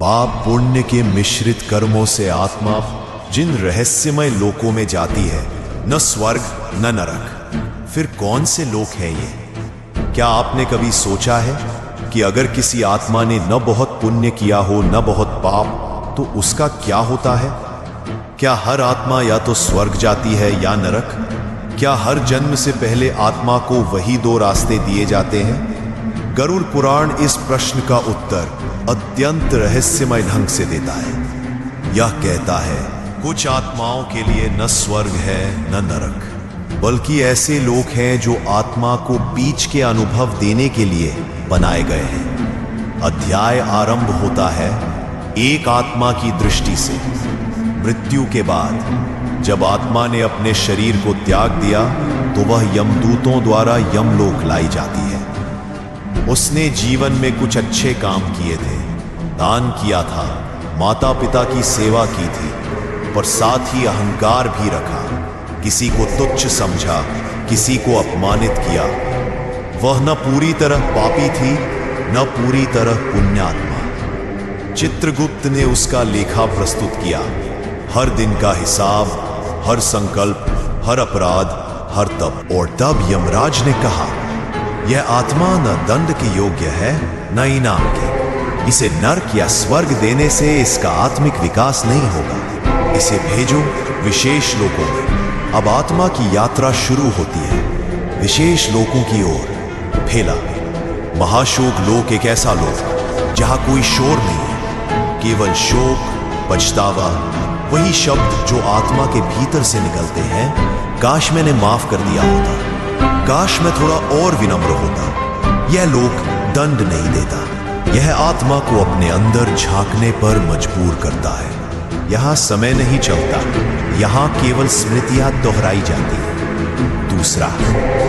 पाप पुण्य के मिश्रित कर्मों से आत्मा जिन रहस्यमय लोकों में जाती है, न स्वर्ग न नरक, फिर कौन से लोक हैं ये? क्या आपने कभी सोचा है कि अगर किसी आत्मा ने न बहुत पुण्य किया हो न बहुत पाप, तो उसका क्या होता है? क्या हर आत्मा या तो स्वर्ग जाती है या नरक? क्या हर जन्म से पहले आत्मा को वही दो रास्ते दिए जाते हैं? गरुड़ पुराण इस प्रश्न का उत्तर अत्यंत रहस्यमय ढंग से देता है। यह कहता है, कुछ आत्माओं के लिए न स्वर्ग है न नरक, बल्कि ऐसे लोग हैं जो आत्मा को बीच के अनुभव देने के लिए बनाए गए हैं। अध्याय आरंभ होता है एक आत्मा की दृष्टि से। मृत्यु के बाद जब आत्मा ने अपने शरीर को त्याग दिया तो वह यमदूतों द्वारा यमलोक लाई जाती है। उसने जीवन में कुछ अच्छे काम किए थे, दान किया था, माता पिता की सेवा की थी, पर साथ ही अहंकार भी रखा, किसी को तुच्छ समझा, किसी को अपमानित किया। वह न पूरी तरह पापी थी न पूरी तरह पुण्यात्मा। चित्रगुप्त ने उसका लेखा प्रस्तुत किया, हर दिन का हिसाब, हर संकल्प, हर अपराध, हर तप। और तब यमराज ने कहा, यह आत्मा न दंड के योग्य है न इनाम के। इसे नरक या स्वर्ग देने से इसका आत्मिक विकास नहीं होगा। इसे भेजो विशेष लोकों में। अब आत्मा की यात्रा शुरू होती है विशेष लोकों की ओर। फेला महाशोक लोक एक ऐसा लोक जहां कोई शोर नहीं है, केवल शोक, पछतावा, वही शब्द जो आत्मा के भीतर से निकलते हैं। काश मैंने माफ कर दिया होता, काश मैं थोड़ा और विनम्र होता। यह लोक दंड नहीं देता, यह आत्मा को अपने अंदर झांकने पर मजबूर करता है। यहां समय नहीं चलता, यहां केवल स्मृतियां दोहराई जाती हैं। दूसरा,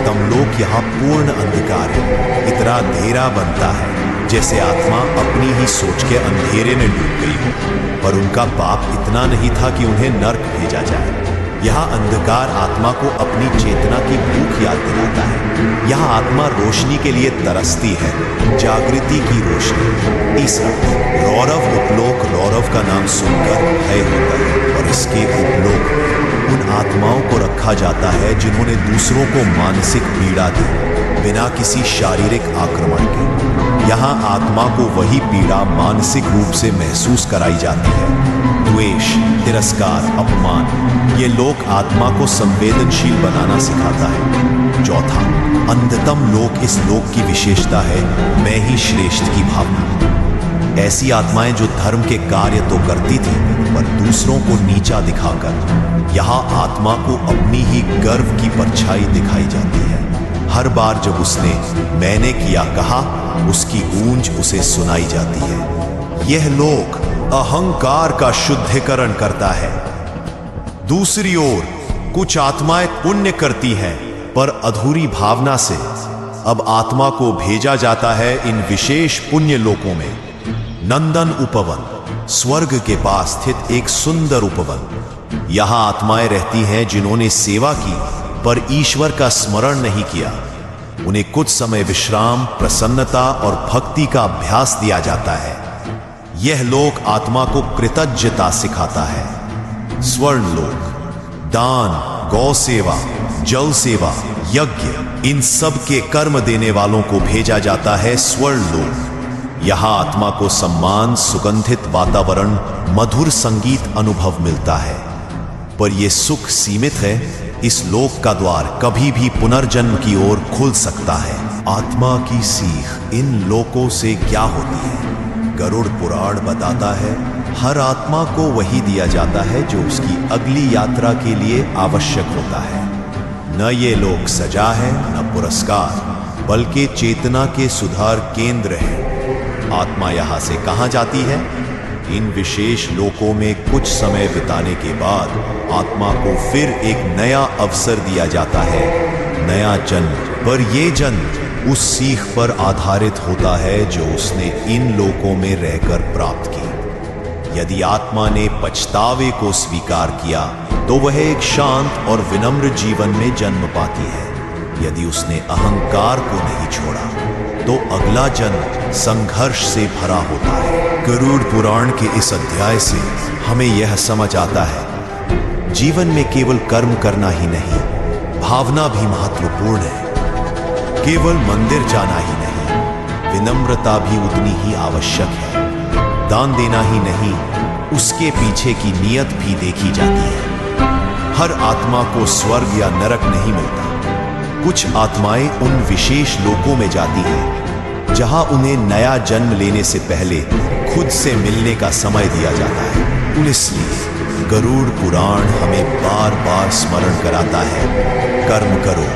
तमलोक यहां पूर्ण अंधकार है। इतना अंधेरा बनता है जैसे आत्मा अपनी ही सोच के अंधेरे में डूब गई हो, पर उनका पाप इतना नहीं था कि उन्हें नरक भेजा जाए। यहाँ अंधकार आत्मा को अपनी चेतना की भूख याद दिलाता है। यहाँ आत्मा रोशनी के लिए तरसती है, जागृति की रोशनी। तीसरा, रौरव उपलोक रौरव का नाम सुनकर भय होता है, और इसके उपलोक उन आत्माओं को रखा जाता है जिन्होंने दूसरों को मानसिक पीड़ा दी बिना किसी शारीरिक आक्रमण के। यहाँ आत्मा को वही पीड़ा मानसिक रूप से महसूस कराई जाती है। द्वेष, तिरस्कार, अपमान, ये लोक आत्मा को संवेदनशील बनाना सिखाता है। चौथा, अंधतम लोक इस लोक की विशेषता है मैं ही श्रेष्ठ की भावना। ऐसी आत्माएं जो धर्म के कार्य तो करती थी पर दूसरों को नीचा दिखाकर। यहाँ आत्मा को अपनी ही गर्व की परछाई दिखाई जाती है। हर बार जब उसने मैंने किया कहा, उसकी गूंज उसे सुनाई जाती है। यह लोक अहंकार का शुद्धिकरण करता है। दूसरी ओर कुछ आत्माएं पुण्य करती हैं पर अधूरी भावना से। अब आत्मा को भेजा जाता है इन विशेष पुण्य लोकों में। नंदन उपवन, स्वर्ग के पास स्थित एक सुंदर उपवन। यहां आत्माएं रहती हैं जिन्होंने सेवा की पर ईश्वर का स्मरण नहीं किया। उन्हें कुछ समय विश्राम, प्रसन्नता और भक्ति का अभ्यास दिया जाता है। यह लोक आत्मा को कृतज्ञता सिखाता है। स्वर्ण लोक, दान, गौ सेवा, जल सेवा, यज्ञ, इन सब के कर्म देने वालों को भेजा जाता है स्वर्ण लोक। यहां आत्मा को सम्मान, सुगंधित वातावरण, मधुर संगीत अनुभव मिलता है। पर यह सुख सीमित है। इस लोक का द्वार कभी भी पुनर्जन्म की ओर खुल सकता है। आत्मा की सीख इन लोकों से क्या होती है? गरुड़ पुराण बताता है, हर आत्मा को वही दिया जाता है जो उसकी अगली यात्रा के लिए आवश्यक होता है। न ये लोक सजा है न पुरस्कार, बल्कि चेतना के सुधार केंद्र है। आत्मा यहां से कहां जाती है? इन विशेष लोकों में कुछ समय बिताने के बाद आत्मा को फिर एक नया अवसर दिया जाता है, नया जन्म। पर यह जन्म उस सीख पर आधारित होता है जो उसने इन लोकों में रहकर प्राप्त की। यदि आत्मा ने पछतावे को स्वीकार किया तो वह एक शांत और विनम्र जीवन में जन्म पाती है। यदि उसने अहंकार को नहीं छोड़ा तो अगला जन्म संघर्ष से भरा होता है। गरुड़ पुराण के इस अध्याय से हमें यह समझ आता है, जीवन में केवल कर्म करना ही नहीं, भावना भी महत्वपूर्ण है। केवल मंदिर जाना ही नहीं, विनम्रता भी उतनी ही आवश्यक है। दान देना ही नहीं, उसके पीछे की नीयत भी देखी जाती है। हर आत्मा को स्वर्ग या नरक नहीं मिलता। कुछ आत्माएं उन विशेष लोकों में जाती हैं जहां उन्हें नया जन्म लेने से पहले खुद से मिलने का समय दिया जाता है। इसलिए गरुड़ पुराण हमें बार बार स्मरण कराता है, कर्म करो,